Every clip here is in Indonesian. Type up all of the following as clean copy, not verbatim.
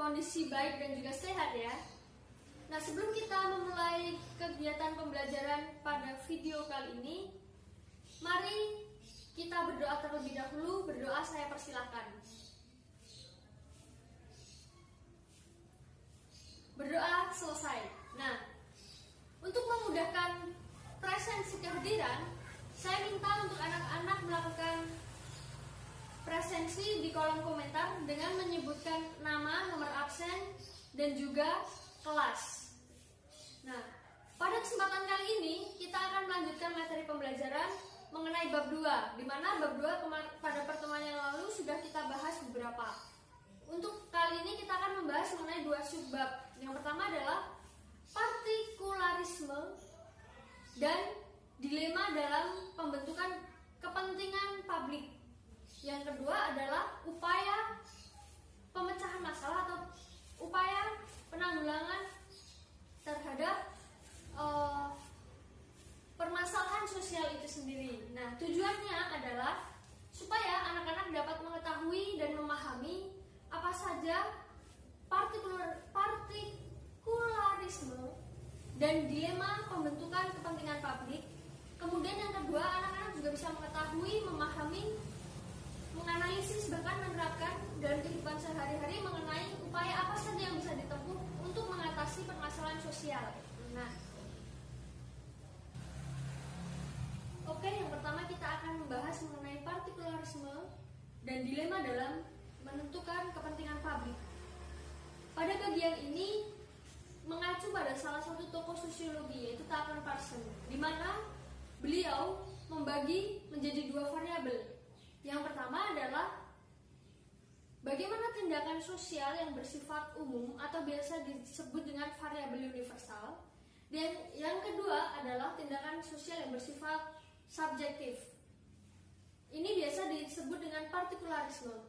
kondisi baik dan juga sehat ya. Nah, sebelum kita memulai kegiatan pembelajaran pada video kali ini, mari kita berdoa terlebih dahulu. Berdoa saya persilahkan. Berdoa selesai. Nah, untuk memudahkan presensi kehadiran, saya minta untuk anak-anak melakukan presensi di kolom komentar dengan menyebutkan nama, nomor absen, dan juga kelas. Nah, pada kesempatan kali ini kita akan melanjutkan materi pembelajaran mengenai bab 2, di mana bab 2 pada pertemuan yang lalu sudah kita bahas beberapa. Untuk kali ini kita akan membahas mengenai 2 subbab. Yang pertama adalah partikularisme dan dilema dalam pembentukan kepentingan publik. Yang kedua adalah upaya pemecahan masalah atau upaya penanggulangan terhadap permasalahan sosial itu sendiri. Nah, tujuannya adalah supaya anak-anak dapat mengetahui dan memahami apa saja partikularisme dan dilema pembentukan kepentingan publik. Kemudian yang kedua, anak-anak juga bisa mengetahui, memahami, menganalisis, bahkan menerapkan dalam kehidupan sehari-hari mengenai upaya apa saja yang bisa ditempuh untuk mengatasi permasalahan sosial. Nah, oke, yang pertama kita akan membahas mengenai partikularisme dan dilema dalam menentukan kepentingan publik. Pada bagian ini mengacu pada salah satu tokoh sosiologi, yaitu Tucker Carlson, di mana beliau membagi menjadi 2 variabel. Yang pertama adalah bagaimana tindakan sosial yang bersifat umum atau biasa disebut dengan variabel universal. Dan yang kedua adalah tindakan sosial yang bersifat subjektif. Ini biasa disebut dengan partikularisme.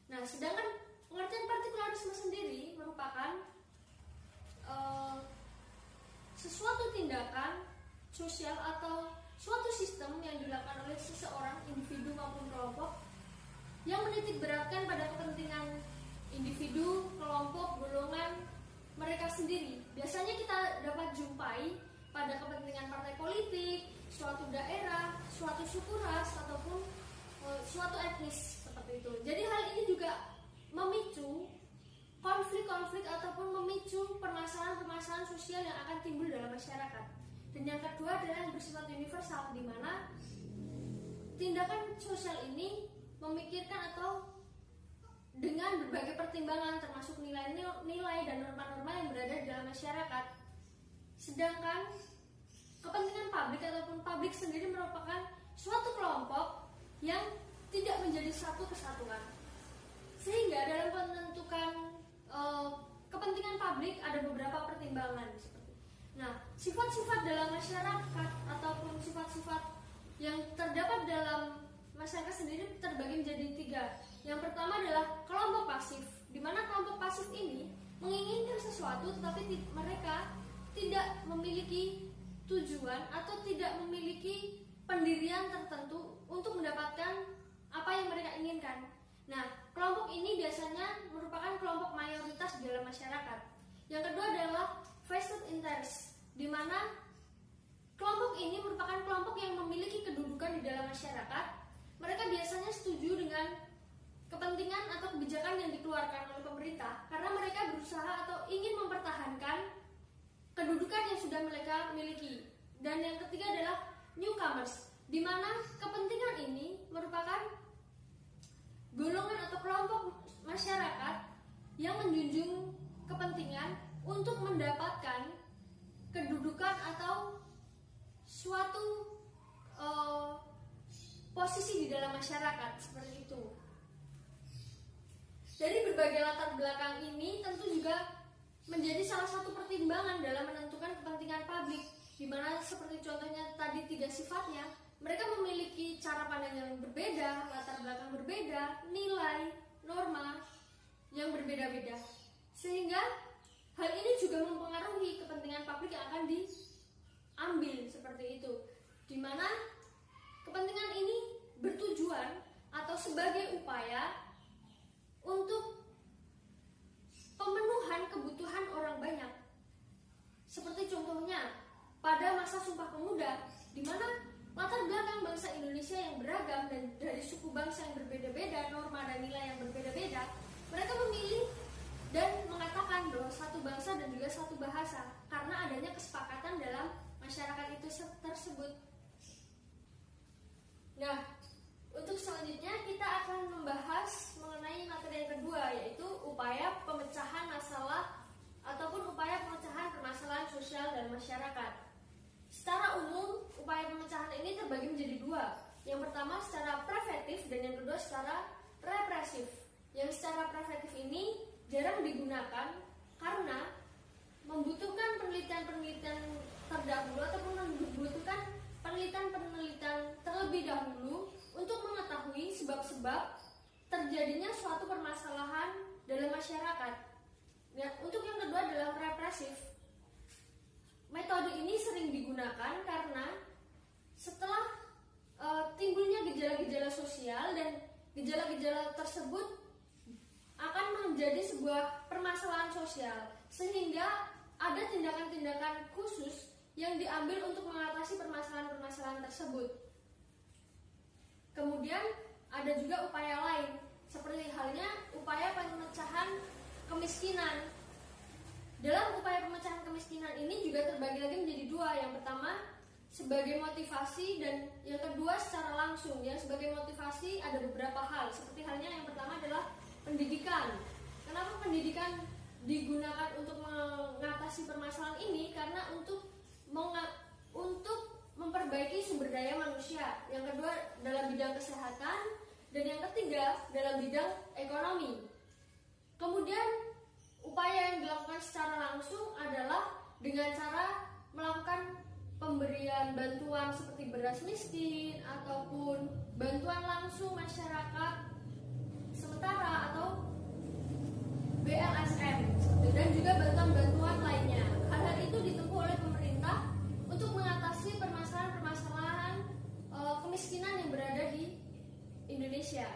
Nah, sedangkan pengertian partikularisme sendiri merupakan sesuatu tindakan sosial atau suatu sistem yang dilakukan oleh seseorang, individu maupun kelompok, yang menitik beratkan pada kepentingan individu, kelompok, golongan mereka sendiri. Biasanya kita dapat jumpai pada kepentingan partai politik, suatu daerah, suatu suku ras, ataupun suatu etnis seperti itu. Jadi hal ini juga memicu konflik-konflik ataupun memicu permasalahan-permasalahan sosial yang akan timbul dalam masyarakat. Dan yang kedua adalah yang bersifat universal, di mana tindakan sosial ini memikirkan atau dengan berbagai pertimbangan termasuk nilai-nilai dan norma-norma yang berada di dalam masyarakat. Sedangkan kepentingan publik ataupun publik sendiri merupakan suatu kelompok yang tidak menjadi satu kesatuan. Sehingga dalam menentukan kepentingan publik ada beberapa pertimbangan. Nah, sifat-sifat dalam masyarakat ataupun sifat-sifat yang terdapat dalam masyarakat sendiri terbagi menjadi 3. Yang pertama adalah kelompok pasif, di mana kelompok pasif ini menginginkan sesuatu tetapi mereka tidak memiliki tujuan atau tidak memiliki pendirian tertentu untuk mendapatkan apa yang mereka inginkan. Nah, kelompok ini biasanya merupakan kelompok mayoritas di dalam masyarakat. Yang kedua adalah vested interest, di mana kelompok ini merupakan kelompok yang memiliki kedudukan di dalam masyarakat. Mereka biasanya setuju dengan kepentingan atau kebijakan yang dikeluarkan oleh pemerintah karena mereka berusaha atau ingin mempertahankan kedudukan yang sudah mereka miliki. Dan yang ketiga adalah newcomers, di mana kepentingan ini merupakan golongan atau kelompok masyarakat yang menjunjung kepentingan untuk mendapatkan kedudukan atau suatu posisi di dalam masyarakat seperti itu. Dari berbagai latar belakang ini tentu juga menjadi salah satu pertimbangan dalam menentukan kepentingan publik, di mana seperti contohnya tadi 3 sifatnya, mereka memiliki cara pandang yang berbeda, latar belakang berbeda, nilai, norma yang berbeda-beda. Sehingga hal ini juga mempengaruhi kepentingan publik yang akan diambil seperti itu, di mana kepentingan ini bertujuan atau sebagai upaya untuk Contohnya, pada masa Sumpah Pemuda, di mana latar belakang bangsa Indonesia yang beragam dan dari suku bangsa yang berbeda-beda, norma dan nilai yang berbeda-beda, mereka memilih dan mengatakan bahwa satu bangsa dan juga satu bahasa karena adanya kesepakatan dalam masyarakat itu tersebut. Nah, untuk selanjutnya kita akan membahas mengenai materi yang kedua, yaitu upaya pemecahan masalah ataupun upaya pemecahan permasalahan sosial dan masyarakat. Secara umum, upaya pemecahan ini terbagi menjadi dua. Yang pertama secara preventif dan yang kedua secara represif. Yang secara preventif ini jarang digunakan karena membutuhkan penelitian-penelitian terdahulu ataupun membutuhkan penelitian-penelitian terlebih dahulu untuk mengetahui sebab-sebab terjadinya suatu permasalahan dalam masyarakat. Nah, untuk yang kedua adalah represif. Metode ini sering digunakan karena setelah timbulnya gejala-gejala sosial dan gejala-gejala tersebut akan menjadi sebuah permasalahan sosial, sehingga ada tindakan-tindakan khusus yang diambil untuk mengatasi permasalahan-permasalahan tersebut. Kemudian ada juga upaya lain, seperti halnya upaya pemecahan kemiskinan. Dalam upaya pemecahan kemiskinan ini juga terbagi lagi menjadi dua. Yang pertama sebagai motivasi dan yang kedua secara langsung. Yang sebagai motivasi ada beberapa hal, seperti halnya yang pertama adalah pendidikan. Kenapa pendidikan digunakan untuk mengatasi permasalahan ini? Karena untuk memperbaiki sumber daya manusia. Yang kedua dalam bidang kesehatan dan yang ketiga dalam bidang ekonomi. Kemudian upaya yang dilakukan secara langsung adalah dengan cara melakukan pemberian bantuan seperti beras miskin ataupun bantuan langsung masyarakat sementara atau BLSM dan juga bantuan-bantuan lainnya. Hal-hal itu ditempuh oleh pemerintah untuk mengatasi permasalahan-permasalahan kemiskinan yang berada di Indonesia.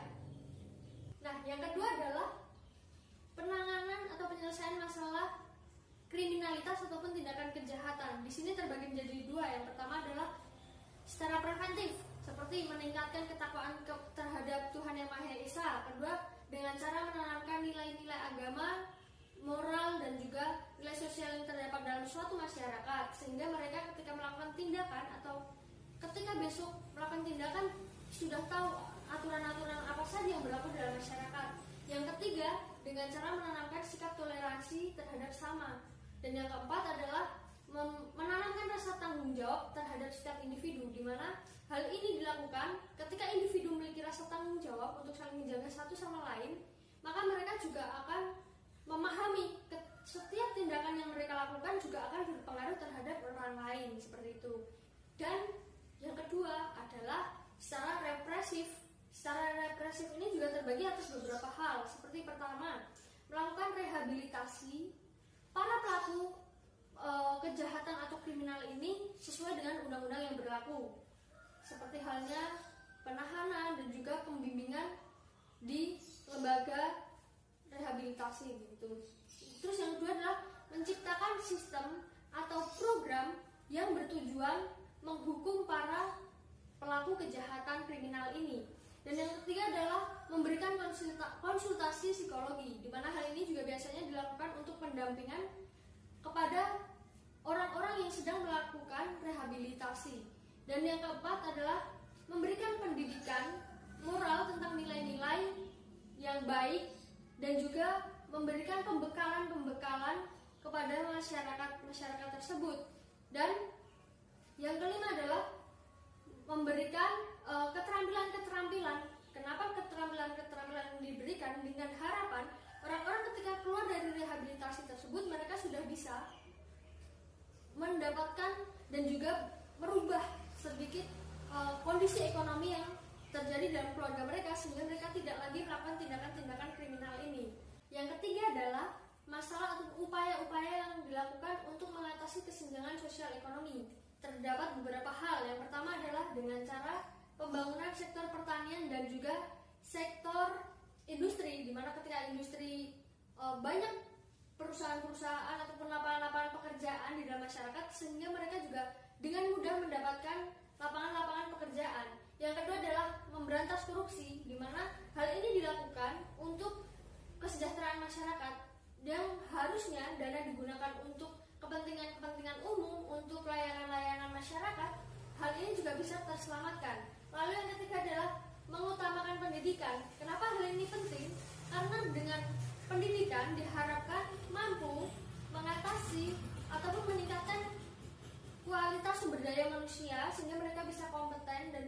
Nah, yang kedua adalah penanganan atau penyelesaian masalah kriminalitas ataupun tindakan kejahatan. Di sini terbagi menjadi dua. Yang pertama adalah secara preventif, seperti meningkatkan ketakwaan terhadap Tuhan Yang Maha Esa. Kedua, dengan cara menanamkan nilai-nilai agama, moral dan juga nilai sosial yang terdapat dalam suatu masyarakat, sehingga mereka ketika melakukan tindakan atau ketika besok melakukan tindakan sudah tahu aturan-aturan apa saja yang berlaku dalam masyarakat. Yang ketiga, dengan cara menanamkan sikap toleransi terhadap sama. Dan yang keempat adalah menanamkan rasa tanggung jawab terhadap setiap individu, di mana hal ini dilakukan ketika individu memiliki rasa tanggung jawab untuk saling menjaga satu sama lain, maka mereka juga akan memahami setiap tindakan yang mereka lakukan juga akan berpengaruh terhadap orang lain, seperti itu. Dan yang kedua adalah secara represif. Secara represif ini juga terbagi atas beberapa hal, seperti pertama, melakukan rehabilitasi para pelaku kejahatan atau kriminal ini sesuai dengan undang-undang yang berlaku, seperti halnya penahanan dan juga pembimbingan di lembaga rehabilitasi gitu. Terus yang kedua adalah menciptakan sistem atau program yang bertujuan menghukum para pelaku kejahatan kriminal ini. Dan yang ketiga adalah memberikan konsultasi psikologi, di mana hal ini juga biasanya dilakukan untuk pendampingan kepada orang-orang yang sedang melakukan rehabilitasi. Dan yang keempat adalah memberikan pendidikan moral tentang nilai-nilai yang baik dan juga memberikan pembekalan kepada masyarakat tersebut. Dan yang kelima adalah memberikan keterampilan-keterampilan. Kenapa keterampilan diberikan? Dengan harapan orang-orang ketika keluar dari rehabilitasi tersebut mereka sudah bisa mendapatkan dan juga merubah sedikit kondisi ekonomi yang terjadi dalam keluarga mereka, sehingga mereka tidak lagi melakukan tindakan-tindakan kriminal ini. Yang ketiga adalah masalah atau upaya-upaya yang dilakukan untuk mengatasi kesenjangan sosial ekonomi. Terdapat beberapa hal. Yang pertama adalah dengan cara pembangunan sektor pertanian dan juga sektor industri, di mana ketika industri banyak perusahaan-perusahaan ataupun lapangan-lapangan pekerjaan di dalam masyarakat, sehingga mereka juga dengan mudah mendapatkan lapangan-lapangan pekerjaan. Yang kedua adalah memberantas korupsi, di mana hal ini dilakukan untuk kesejahteraan masyarakat yang harusnya dana digunakan untuk kepentingan-kepentingan umum, untuk layanan-layanan masyarakat. Hal ini juga bisa terselamatkan. Lalu yang ketiga adalah mengutamakan pendidikan. Kenapa hal ini penting? Karena dengan pendidikan diharapkan mampu mengatasi ataupun meningkatkan kualitas sumber daya manusia, sehingga mereka bisa kompeten dan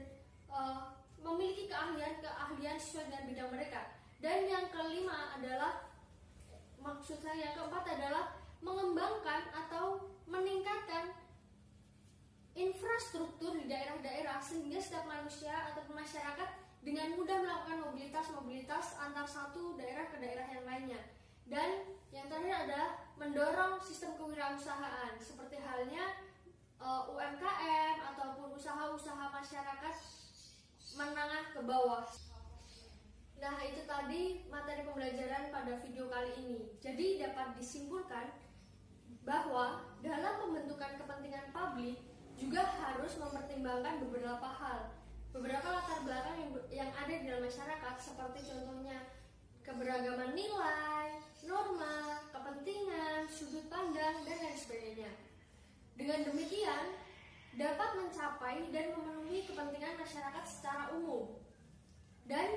memiliki keahlian sesuai dengan bidang mereka. Dan yang kelima adalah, maksud saya yang keempat adalah mengembangkan atau meningkatkan infrastruktur di daerah-daerah, sehingga setiap manusia ataupun masyarakat dengan mudah melakukan mobilitas antar satu daerah ke daerah yang lainnya. Dan yang terakhir adalah mendorong sistem kewirausahaan, seperti halnya UMKM ataupun usaha-usaha masyarakat menengah ke bawah. Nah, itu tadi materi pembelajaran pada video kali ini. Jadi dapat disimpulkan bahwa dalam pembentukan kepentingan publik juga harus mempertimbangkan beberapa hal, beberapa latar belakang yang ada di dalam masyarakat, seperti contohnya keberagaman nilai, norma, kepentingan, sudut pandang, dan lain sebagainya. Dengan demikian dapat mencapai dan memenuhi kepentingan masyarakat secara umum. Dan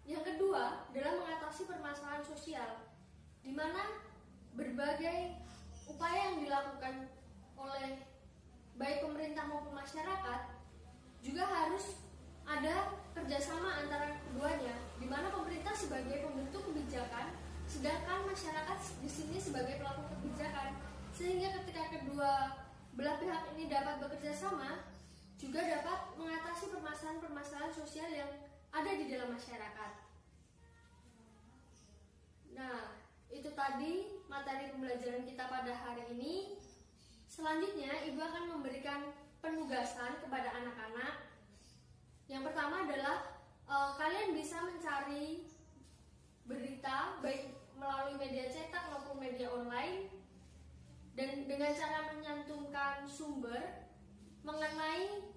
yang kedua adalah mengatasi permasalahan sosial, di mana berbagai upaya yang dilakukan oleh baik pemerintah maupun masyarakat juga harus ada kerjasama antara keduanya, di mana pemerintah sebagai pembentuk kebijakan, sedangkan masyarakat di sini sebagai pelaku kebijakan, sehingga ketika kedua belah pihak ini dapat bekerja sama, juga dapat mengatasi permasalahan-permasalahan sosial yang ada di dalam masyarakat. Nah, itu tadi materi pembelajaran kita pada hari ini. Selanjutnya, Ibu akan memberikan penugasan kepada anak-anak. Yang pertama adalah kalian bisa mencari berita baik melalui media cetak maupun media online, dan dengan cara menyantumkan sumber mengenai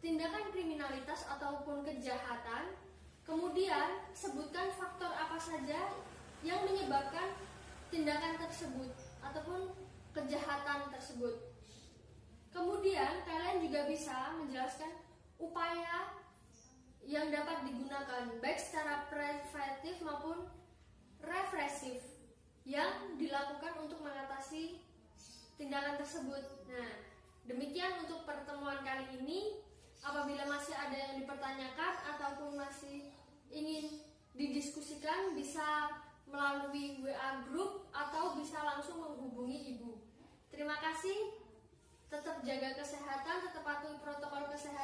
tindakan kriminalitas ataupun kejahatan. Kemudian sebutkan faktor apa saja yang menyebabkan tindakan tersebut ataupun kejahatan tersebut. Kemudian kalian juga bisa menjelaskan upaya yang dapat digunakan baik secara preventif maupun represif yang dilakukan untuk mengatasi tindakan tersebut. Nah, demikian untuk pertemuan kali ini. Apabila masih ada yang dipertanyakan ataupun masih ingin didiskusikan, bisa melalui WA group atau bisa langsung menghubungi Ibu. Terima kasih. Tetap jaga kesehatan, tetap patuhi protokol kesehatan.